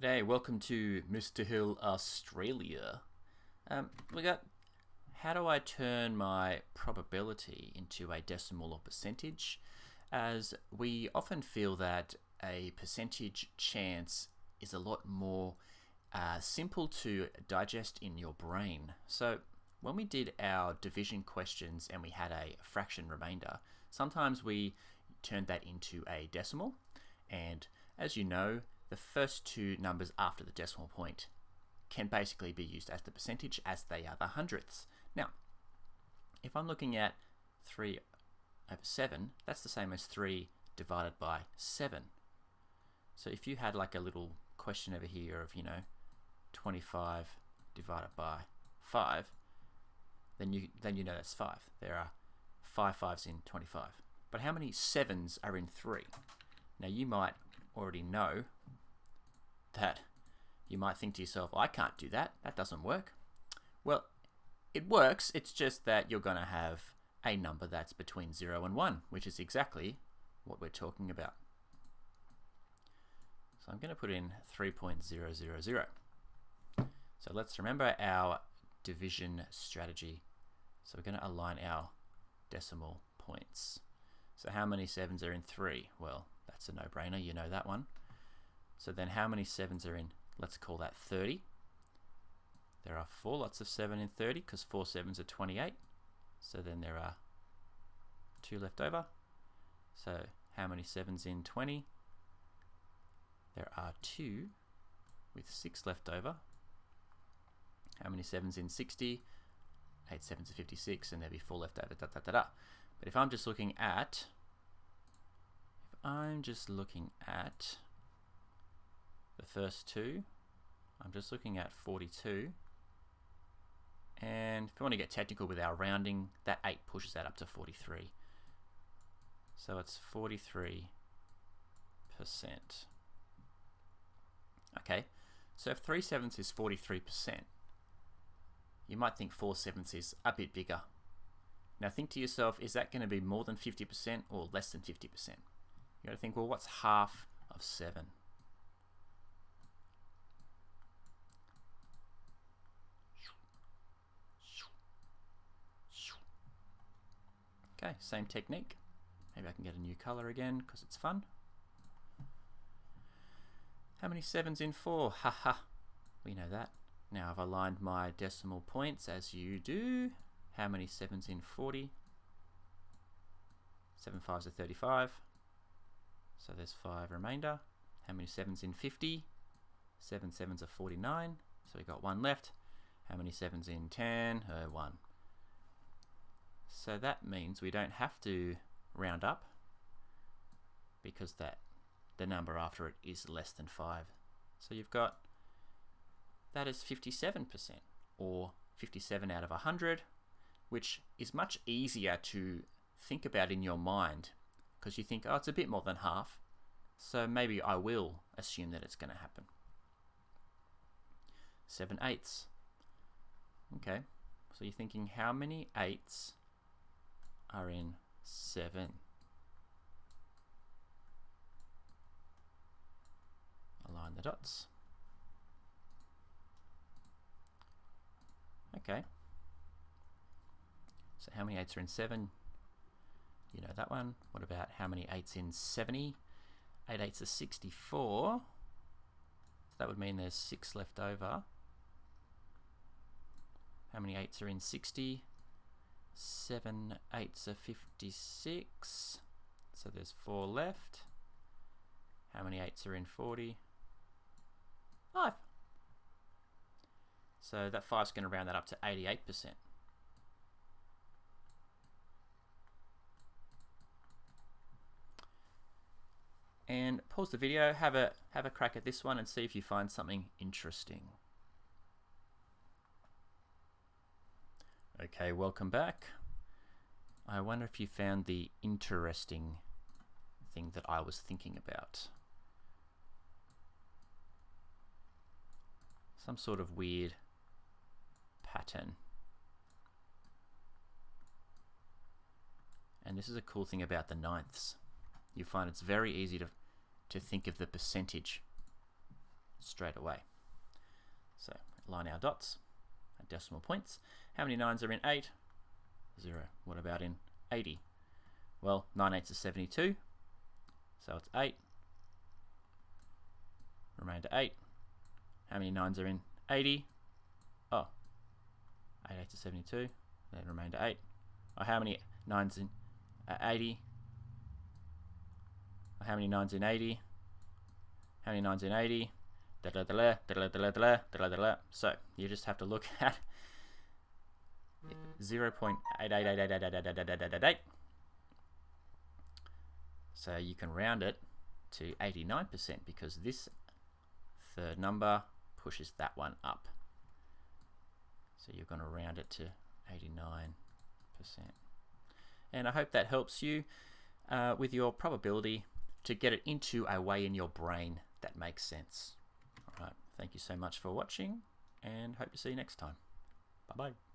G'day, welcome to Mr. Hill Australia. We got how do I turn my probability into a decimal or percentage, as we often feel that a percentage chance is a lot more simple to digest in your brain. So when we did our division questions and we had a fraction remainder, sometimes we turned that into a decimal, and as you know, the first two numbers after the decimal point can basically be used as the percentage, as they are the hundredths. Now, if I'm looking at 3 over 7, that's the same as 3 divided by 7. So if you had like a little question over here of, 25 divided by 5, then you know that's 5. There are 5 5s in 25. But how many 7s are in 3? Now you might already know that you might think to yourself, I can't do that, that doesn't work. Well, it works, it's just that you're going to have a number that's between 0 and 1, which is exactly what we're talking about. So I'm going to put in 3.000. So let's remember our division strategy. So we're going to align our decimal points. So how many 7s are in 3? Well, that's a no-brainer, you know that one. So then how many 7s are in, let's call that 30. There are 4 lots of 7 in 30 because 4 7s are 28. So then there are 2 left over. So how many 7s in 20? There are 2 with 6 left over. How many 7s in 60? 8 7s are 56 and there'll be 4 left over. But if I'm just looking at the first two, I'm just looking at 42, and if we want to get technical with our rounding, that 8 pushes that up to 43. So it's 43%. Okay, so if 3 7ths is 43%, you might think 4 7ths is a bit bigger. Now think to yourself, is that going to be more than 50% or less than 50%? You got to think, well, what's half of 7? Okay, same technique. Maybe I can get a new color again because it's fun. How many 7s in 4? Haha, we know that. Now I've aligned my decimal points as you do. How many 7s in 40? 7 5s are 35. So there's 5 remainder. How many 7s in 50? 7 7s are 49. So we got 1 left. How many 7s in 10? 1. So that means we don't have to round up because the number after it is less than 5. So you've got, that is 57%, or 57 out of 100, which is much easier to think about in your mind because you think, oh, it's a bit more than half, so maybe I will assume that it's going to happen. 7 8ths. Okay, so you're thinking, how many 8ths are in 7? Align the dots. Okay. So how many 8s are in 7? You know that one. What about how many 8s in 70? 8 8s are 64. So that would mean there's 6 left over. How many 8s are in 60? 7 8s are 56. So there's 4 left. How many 8s are in 40? 5. So that 5's going to round that up to 88%. And pause the video, have a crack at this one and see if you find something interesting. Okay, welcome back. I wonder if you found the interesting thing that I was thinking about. Some sort of weird pattern. And this is a cool thing about the ninths. You find it's very easy to think of the percentage straight away. So line our dots at decimal points. How many 9s are in 8? 0. What about in 80? Well, 9 8s are 72. So it's 8. Remainder 8. How many 9s are in 80? Oh, 8 8s are 72. Then remainder 8. Oh, how many 9s in 80? Oh, how many 9s in 80? How many 9s in 80? So you just have to look at 0.88888888. So you can round it to 89% because this third number pushes that one up. So you're going to round it to 89%. And I hope that helps you with your probability to get it into a way in your brain that makes sense. All right, thank you so much for watching and hope to see you next time. Bye-bye.